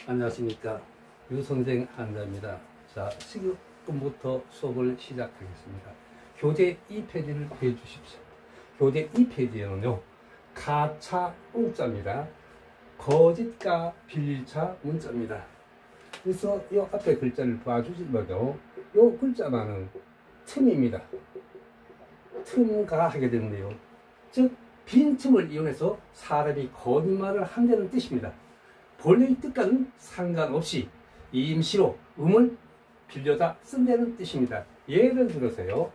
안녕하십니까. 유선생 한자입니다. 자, 지금부터 수업을 시작하겠습니다. 교재 2페이지를 해주십시오. 교재 2페이지에는요, 가차 운자입니다. 거짓가 빌릴차 문자입니다. 그래서 이 앞에 글자를 봐주시면요, 이 글자만은 틈입니다. 틈가 하게 되는데요. 즉, 빈틈을 이용해서 사람이 거짓말을 한다는 뜻입니다. 본래의 뜻과는 상관없이 임시로 음을 빌려다 쓴다는 뜻입니다. 예를 들어서요.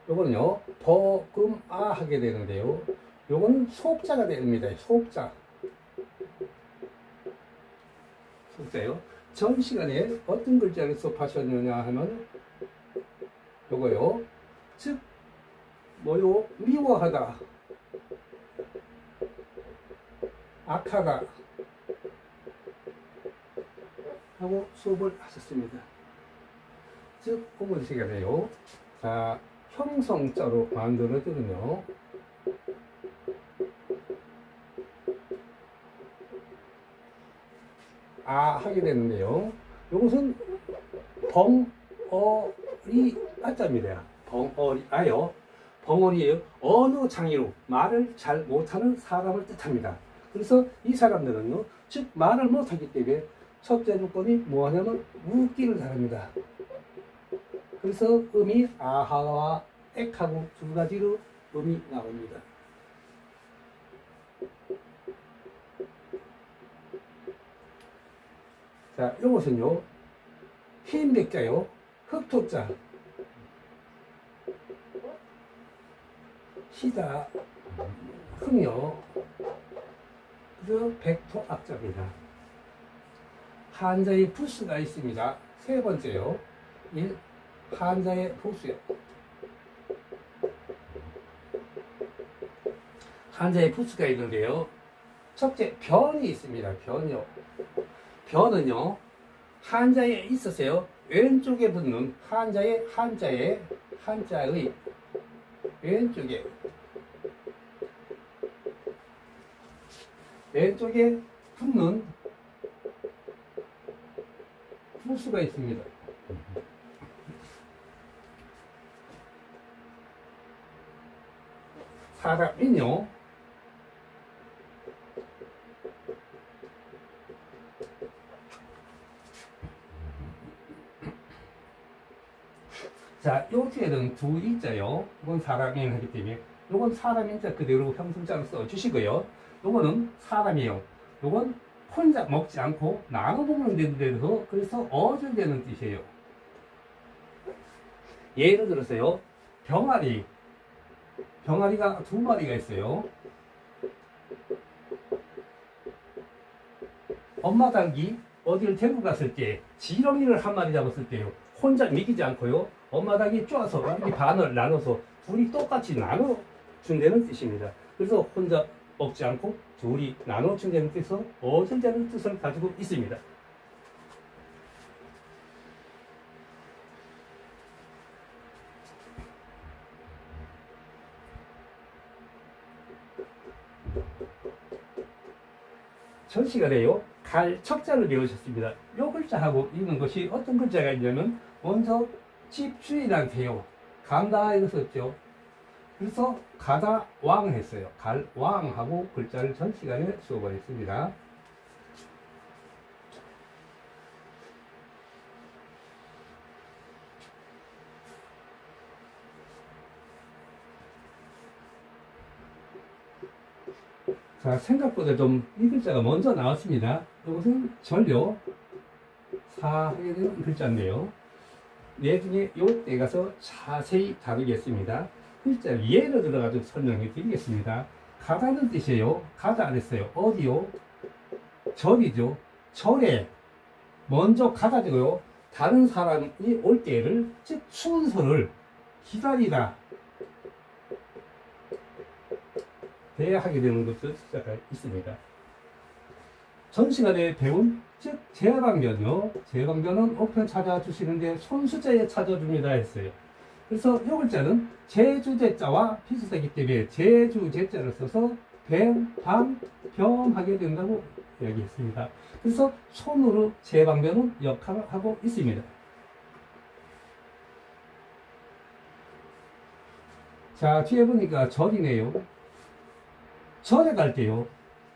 요거는요, 버금아 하게 되는데요. 요거는 속자가 됩니다. 속자. 속자요. 전 시간에 어떤 글자를 수업하셨느냐 하면 요거요. 즉, 뭐요? 미워하다, 악하다 하고 수업을 하셨습니다. 즉, 오늘 시간에요. 자, 형성자로 만들어지면요. 하게 되는데요. 이것은 벙어리 아자입니다. 벙어리 아요. 벙어리예요. 어느 장애로 말을 잘 못하는 사람을 뜻합니다. 그래서 이 사람들은요, 즉 말을 못하기 때문에 첫째 조건이 뭐하냐면 웃기를 잘합니다. 그래서 음이 아하와 액하고 두 가지로 음이 나옵니다. 자, 이것은요, 흰 백자요, 흑토자, 시다, 흑요, 그래서 백토악자입니다. 한자의 부수가 있습니다. 세 번째요, 한자의 부수요. 한자의 부수가 있는데요. 첫째, 변이 있습니다. 변이요. 변은요, 한자에 있어서요, 왼쪽에 붙는 한자의 왼쪽에 붙는 부수가 있습니다. 사람은요, 자, 요 뒤에는 두 이자요. 이건 사람인 하기 때문에 요건 사람인자 그대로 형성자로 써주시고요. 요거는 사람이에요. 요건 혼자 먹지 않고 나눠 먹는 데서 그래서 어절되는 뜻이에요. 예를 들어서요. 병아리가 두 마리가 있어요. 엄마 닭이 어디를 데리고 갔을 때 지렁이를 한 마리 잡았을 때요. 혼자 먹이지 않고요. 엄마 닭이 쪼아서 이렇게 반을 나눠서 둘이 똑같이 나눠준다는 뜻입니다. 그래서 혼자 먹지 않고 둘이 나눠준다는 뜻에서 어절되는 뜻을 가지고 있습니다. 전 시간에요, 갈척자를 배우셨습니다. 요 글자하고 있는 것이 어떤 글자가 있냐면, 먼저 집주인한테요, 간다 이거 썼죠. 그래서 가다 왕 했어요. 갈왕하고 글자를 전 시간에 수업을 했습니다. 자, 생각보다 좀 이 글자가 먼저 나왔습니다. 이것은 절요, 사하게 되는 글자인데요. 나중에 요때 가서 자세히 다루겠습니다. 글자 예를 들어가지고 설명해 드리겠습니다. 가다는 뜻이에요. 가다 안 했어요. 어디요? 절이죠. 절에 먼저 가다 되고요. 다른 사람이 올 때를, 즉 순서를 기다리다 대하게 되는 것도 있습니다. 전 시간에 배운 즉 제방견요. 제방견은 우편 찾아주시는데 손수자에 찾아줍니다 했어요. 그래서 이 글자는 제주제자와 비슷하기 때문에 제주제자를 써서 뱀, 방, 병 하게 된다고 이야기했습니다. 그래서 손으로 제방변은 역할을 하고 있습니다. 자, 뒤에 보니까 절이네요. 절에 갈 때요,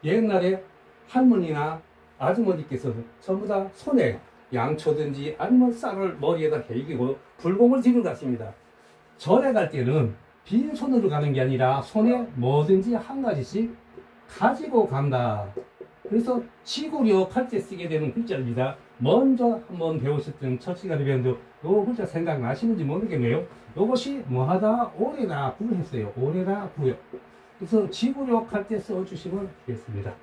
옛날에 할머니나 아주머니께서 전부 다 손에 양초든지 아니면 쌀을 머리에다 개기고 불공을 지르고 갔습니다. 절에 갈 때는 빈손으로 가는 게 아니라 손에 뭐든지 한 가지씩 가지고 간다. 그래서 지구력 할 때 쓰게 되는 글자입니다. 먼저 한번 배우셨던 첫 시간에 배웠는데 요 글자 생각나시는지 모르겠네요. 요것이 뭐하다 오래다 구했어요. 오래다 구요. 그래서 지구력 할 때 써주시면 되겠습니다.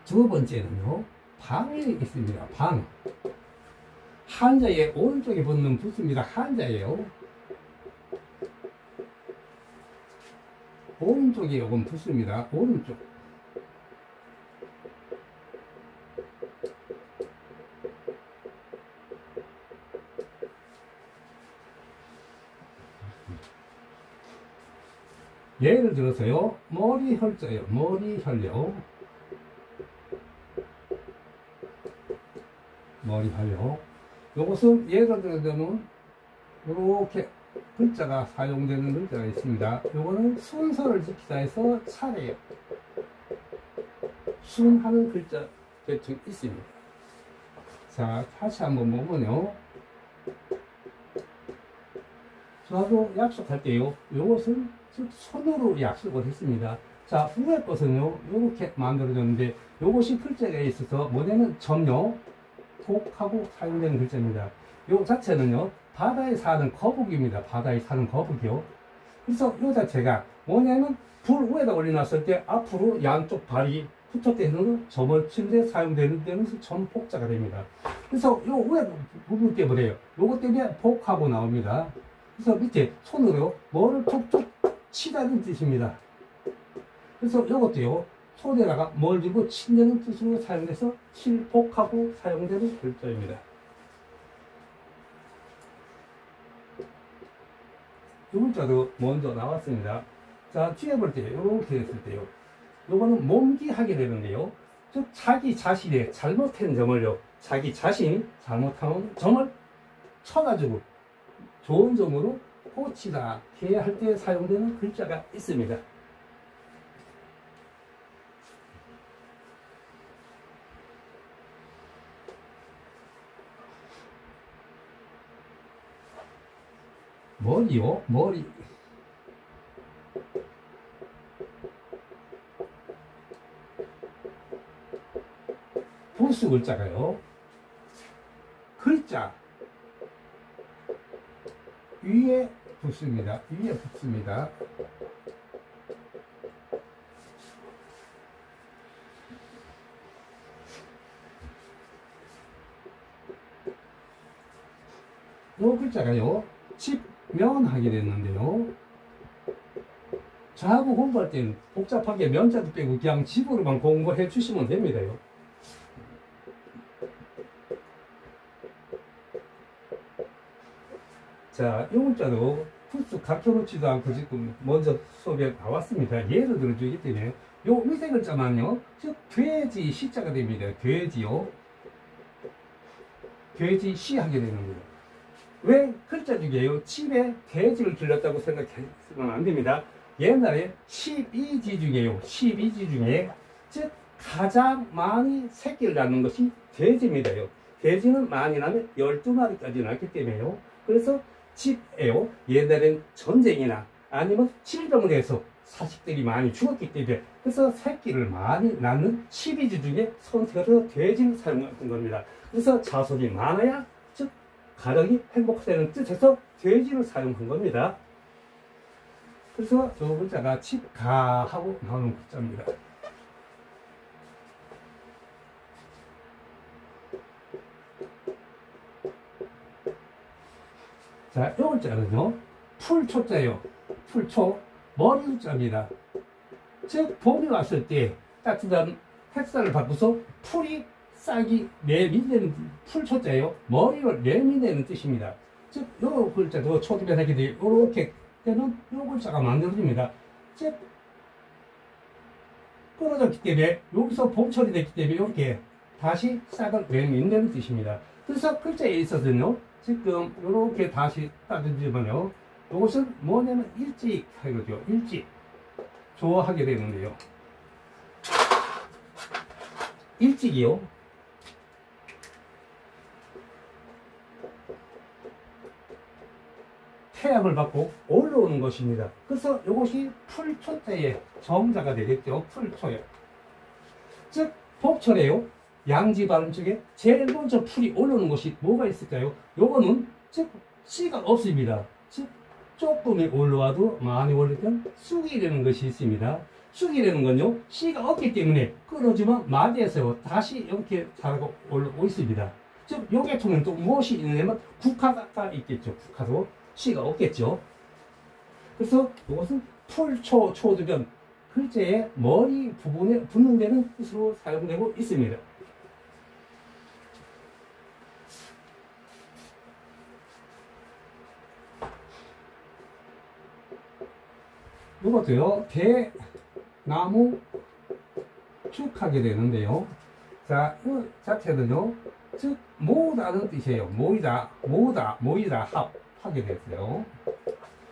두 번째는요, 방이 있습니다. 방. 한자의 오른쪽에 붙는 붙습니다. 한자예요. 오른쪽에 요건 붙습니다. 오른쪽. 예를 들어서요, 머리혈자요. 머리혈요. 머리혈요. 요것은 예를 들면 이렇게 글자가 사용되는 글자가 있습니다. 요거는 순서를 지키다 해서 차례요. 순하는 글자 대충 있습니다. 자, 다시 한번 보면요, 저하고 약속할 때요, 요것은 즉 손으로 약속을 했습니다. 자, 위에 것은요, 요렇게 만들어졌는데 요것이 글자가 있어서 뭐냐면 점요, 독하고 사용되는 글자입니다. 요 자체는요, 바다에 사는 거북입니다. 바다에 사는 거북이요. 그래서 요 자체가 뭐냐면 불 위에다 올려놨을 때 앞으로 양쪽 발이 붙었다는 점을 치는데 사용되는 데는 점폭자가 됩니다. 그래서 요 위에 부분 때문에요. 요것 때문에 폭하고 나옵니다. 그래서 밑에 손으로 뭐를 툭툭 치다는 뜻입니다. 그래서 요것도요, 손에다가 뭘 들고 친다는 뜻으로 사용돼서 칠폭하고 사용되는 글자입니다. 이 글자도 먼저 나왔습니다. 자, 뒤에 볼 때, 이렇게 됐을 때요, 요거는 몸기하게 되는데요, 즉, 자기 자신의 잘못한 점을요, 자기 자신이 잘못한 점을 쳐가지고 좋은 점으로 고치다, 할 때 사용되는 글자가 있습니다. 머리요, 머리. 부수 글자가요, 글자 위에 붙습니다. 위에 붙습니다. 요 글자가요, 집면하게 됐는데요, 저하고 공부할 때는 복잡하게 면자도 빼고 그냥 집으로만 공부해 주시면 됩니다요. 자, 이 글자도 풀쑥 갖춰놓지도 않고 지금 먼저 수업에 나왔습니다. 예를 들어주기 때문에 요 밑에 글자만요, 즉 돼지 시자가 됩니다. 돼지요. 돼지 시 하게 되는 거예요. 왜 글자 중에요, 집에 돼지를 길렀다고 생각하시면 안 됩니다. 옛날에 12지 중에요, 12지 중에 즉 가장 많이 새끼를 낳는 것이 돼지입니다요. 돼지는 많이 나면 12마리까지 낳기 때문에요. 그래서 집에요, 옛날엔 전쟁이나 아니면 질병을 해서 자식들이 많이 죽었기 때문에 그래서 새끼를 많이 낳는 12지 중에 선택해서 돼지를 사용하는 겁니다. 그래서 자손이 많아야 즉 가정이 행복하다는 뜻에서 돼지를 사용한 겁니다. 그래서 저 글자가 집가하고 나오는 글자입니다. 자, 이 글자는요, 풀초자예요. 풀초, 머리 숫자입니다. 즉 봄이 왔을 때 따뜻한 햇살을 받고서 풀이 싹이 내미내는 풀초자예요. 머리를 내미내는 뜻입니다. 즉 요 글자도 초기변하게 돼요. 요렇게 때는 요 글자가 만들어집니다. 즉 끊어졌기 때문에 여기서 봄철이 됐기 때문에 이렇게 다시 싹을 내민다는 뜻입니다. 그래서 글자에 있어서는요, 지금 이렇게 다시 따져주면요, 이것은 뭐냐면 일찍 하거죠. 일찍 좋아하게 되는데요. 일찍이요. 태양을 받고 올라오는 것입니다. 그래서 이것이 풀초자의 정자가 되겠죠. 풀초요. 즉 봄철에요. 양지 발음 쪽에 제일 먼저 풀이 올라오는 것이 뭐가 있을까요? 요거는 즉 씨가 없습니다. 즉 조금이 올라와도 많이 올리면 쑥이라는 것이 있습니다. 쑥이라는 건요, 씨가 없기 때문에 끊어지면 마디에서 다시 이렇게 자라고 올라오고 있습니다. 즉 요 계통은 또 무엇이 있느냐면 국화가 있겠죠. 국화도 씨가 없겠죠. 그래서 이것은 풀초, 초두변 글자의 머리 부분에 붙는 데는 뜻으로 사용되고 있습니다. 이것도요, 대나무 쭉 하게 되는데요. 자, 이 자체는요, 즉, 모으다는 뜻이에요. 모이다, 모으다, 모이다, 합 하게 됐어요.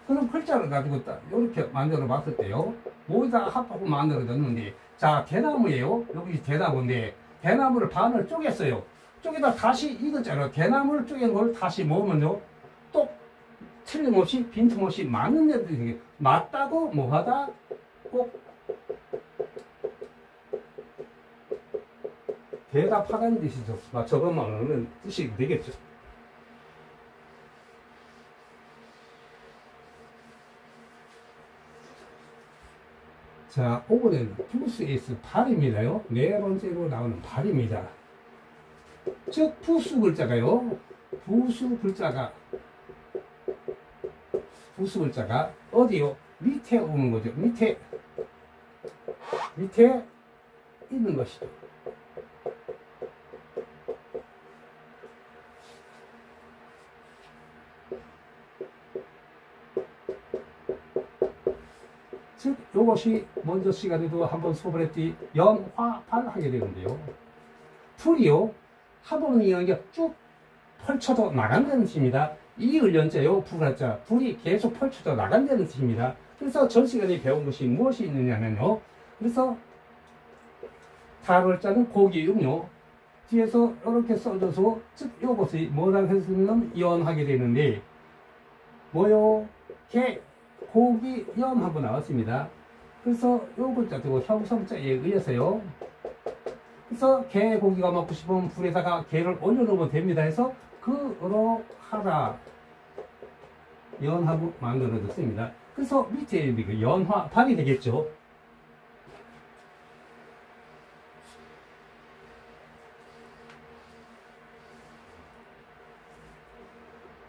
그럼 글자를 가지고 딱 이렇게 만들어 봤을 때요, 모이다 합하고 만들어졌는데, 자, 대나무예요. 여기 대나무인데, 대나무를 반을 쪼갰어요. 쪼개다 다시 이 글자로 대나무를 쪼갠 걸 다시 모으면요, 또 틀림없이 빈틈없이 맞는 애들이 맞다고 뭐하다 꼭 대답하다는 뜻이죠. 저것만은 뜻이 되겠죠. 자, 5번에는 부스에서 발입니다요. 네 번째로 나오는 발입니다. 즉 부수 글자가요, 부수 글자가 어디요? 밑에 오는 거죠. 밑에 있는 것이죠. 즉 이것이 먼저 시간에도 한번 소개했듯이 연화발 하게 되는데요. 풀이요, 한 번 이런 게 쭉 펼쳐져 나간다는 뜻입니다. 이을연자요, 불화자, 불이 계속 펼쳐져 나간다는 뜻입니다. 그래서 전 시간에 배운 것이 무엇이 있느냐면요, 그래서 달월자는 고기음요, 뒤에서 이렇게 써줘서 즉 이것이 뭐라고 했으면 연하게 되는데, 뭐요? 고기 염 하고 나왔습니다. 그래서 요 글자도 형성자에 의해서요, 그래서 게 고기가 먹고 싶으면 불에다가 게를 올려놓으면 됩니다 해서 그로 하라 연하고 만들어졌습니다. 그래서 밑에 연화 발이 되겠죠.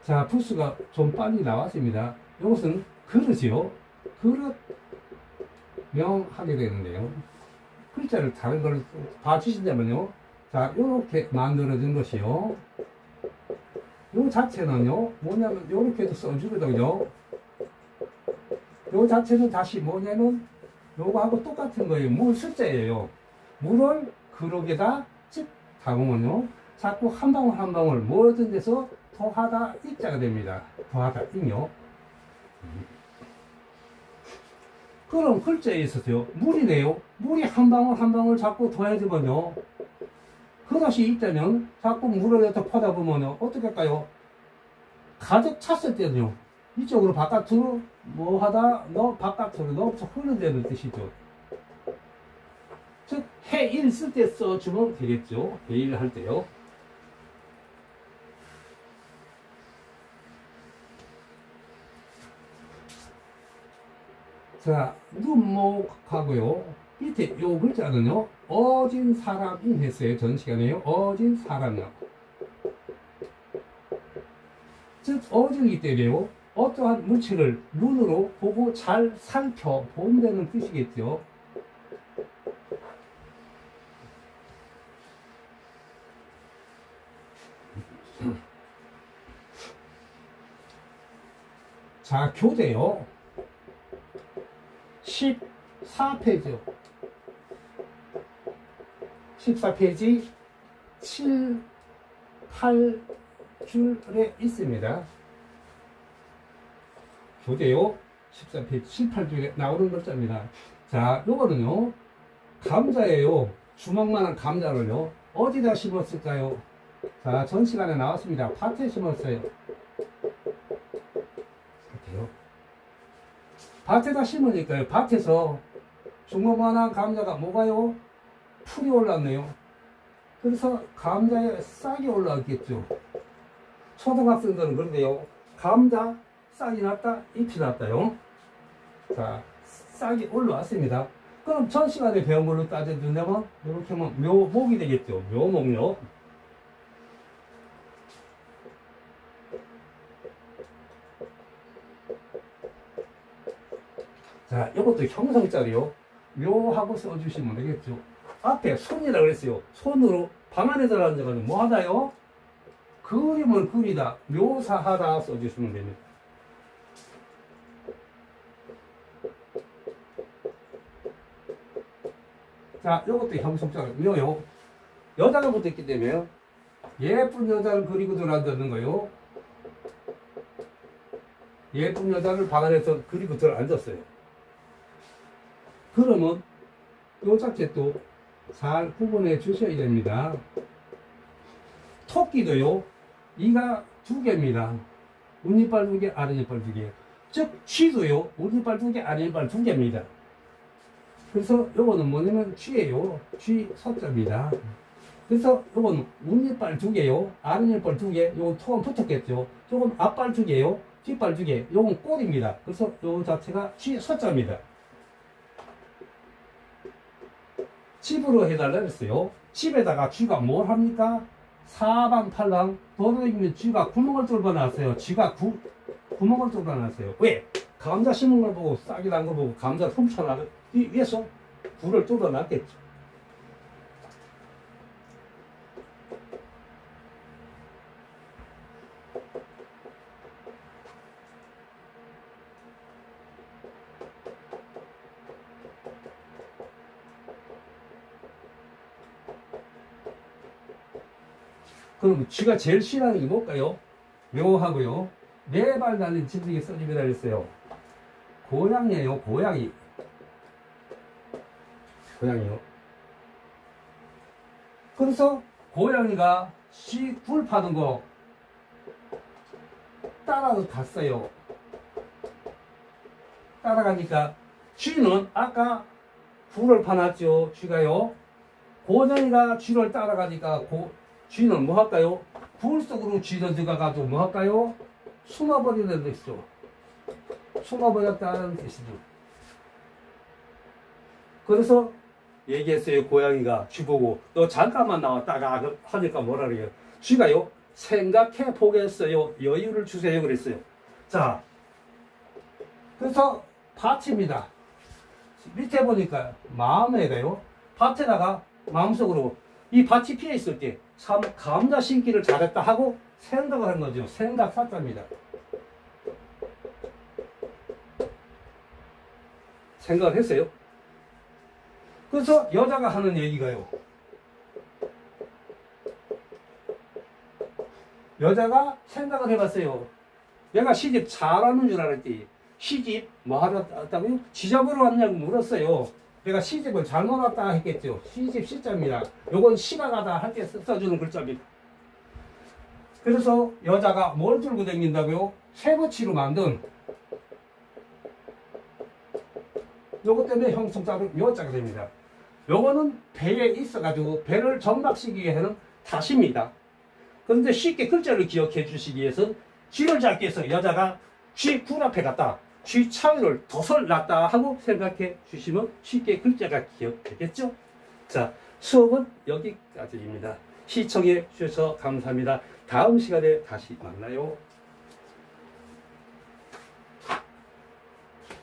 자, 부수가 좀 빨리 나왔습니다. 이것은 그릇이요. 그릇 명하게 되는데요. 글자를 다른 걸 봐주신다면요. 자, 이렇게 만들어진 것이요. 요 자체는요, 뭐냐면, 요렇게도 써주거든요. 요 자체는 다시 뭐냐면, 요거하고 똑같은 거예요. 물 숫자예요. 물을 그릇에다 즉 담으면요, 자꾸 한 방울 한 방울 모든 데서 더하다 입자가 됩니다. 더하다 입요. 그럼 글자에 있어서요, 물이네요. 물이 한 방울 한 방울 자꾸 더해지면요, 그릇이 있다면 자꾸 물을 갖다 퍼다 보면요, 어떻게 할까요? 가득 찼을 때는요, 이쪽으로 바깥으로 뭐 하다 바깥으로 넣어서 흐르는 뜻이죠. 즉 해일 쓸 때 써주면 되겠죠. 해일 할 때요. 자, 눈목하고요, 밑에 요 글자는요, 어진 사람이 했어요. 전 시간에요. 어진 사람이요. 즉 어진이기 때문에요, 어떠한 물체를 눈으로 보고 잘 살펴본다는 뜻이겠죠. 자, 교재요. 14페이지요. 14페이지 7, 8줄에 있습니다. 교재요. 14페이지 7, 8줄에 나오는 글자입니다. 자, 요거는요. 감자예요. 주먹만한 감자를요. 어디다 심었을까요? 자, 전 시간에 나왔습니다. 밭에 심었어요. 밭에다 심으니까요. 밭에서 주먹만한 감자가 뭐가요? 풀이 올랐네요. 그래서 감자에 싹이 올라왔겠죠. 초등학생들은 그런데요. 감자 싹이 났다, 잎이 났다요. 자, 싹이 올라왔습니다. 그럼 전 시간에 배운 걸로 따져준다면 이렇게 하면 묘목이 되겠죠. 묘목요. 자, 이것도 형성자리요. 묘하고 써주시면 되겠죠. 앞에 손이라 그랬어요. 손으로 방 안에 들어가는 자는 뭐 하다요? 그림을 그리다, 묘사하다 써주시면 됩니다. 자, 이것도 형성자리 묘요. 여자가 붙어있기 때문에 예쁜 여자를 그리고 들어앉는 거요. 예쁜 여자를 방 안에서 그리고 들어앉았어요. 그러면 요 자켓도 잘 구분해 주셔야 됩니다. 토끼도요, 이가 두 개입니다. 윗니빨 두 개, 아랫니빨 두 개. 즉, 쥐도요, 윗니빨 두 개, 아랫니빨 두 개입니다. 그래서 요거는 뭐냐면 쥐예요. 쥐 서자입니다. 그래서 요거는 윗니빨 두 개요, 아랫니빨 두 개, 요건 토가 붙었겠죠. 요건 앞발 두 개요, 뒷발 두 개, 요건 꼬리입니다. 그래서 요 자체가 쥐 서자입니다. 집으로 해달라 그랬어요. 집에다가 쥐가 뭘 합니까? 사방팔방 돌아다니면 쥐가 구멍을 뚫어놨어요. 쥐가 구멍을 뚫어놨어요. 왜? 감자 심은 걸 보고 싹이 난 걸 보고 감자를 훔쳐나가 위해서 굴을 뚫어놨겠죠. 그럼 쥐가 제일 싫어하는 게 뭘까요? 묘하고요. 네 발 달린 짐승이 써집니다 그랬어요. 고양이에요. 고양이. 고양이요. 그래서 고양이가 쥐 굴 파는 거 따라서 갔어요. 따라가니까 쥐는 아까 굴을 파놨죠. 쥐가요. 고양이가 쥐를 따라가니까 쥐는 뭐 할까요? 굴 속으로 쥐가 들어가가지고 뭐 할까요? 숨어버리는 뜻이죠. 숨어버렸다는 뜻이죠. 그래서 얘기했어요. 고양이가 쥐 보고 너 잠깐만 나왔다가 하니까 뭐라 그래요? 쥐가요. 생각해 보겠어요. 여유를 주세요. 그랬어요. 자, 그래서 밭입니다. 밑에 보니까 마음에가요. 밭에다가 마음속으로 이 밭이 피해 있을 때 참 감자 심기를 잘했다 하고 생각을 한 거죠. 생각 사자입니다. 생각을 했어요. 그래서 여자가 하는 얘기가요. 여자가 생각을 해봤어요. 내가 시집 잘하는 줄 알았지. 시집 뭐 하러 왔다고요? 지잡으러 왔냐고 물었어요. 내가 시집을 잘못 왔다 했겠죠. 시집 시자입니다. 요건 시가 가다 할 때 써주는 글자입니다. 그래서 여자가 뭘 들고 다닌다고요? 쇠붙이로 만든 요것 때문에 형성자로 묘자가 됩니다. 요거는 배에 있어가지고 배를 정박시키기 위해서는 다시입니다. 그런데 쉽게 글자를 기억해 주시기 위해서는 쥐를 잡기 위해서 여자가 쥐 굴 앞에 갔다. 쥐 차위를 덫을 놨다 하고 생각해 주시면 쉽게 글자가 기억되겠죠? 자, 수업은 여기까지입니다. 시청해 주셔서 감사합니다. 다음 시간에 다시 만나요.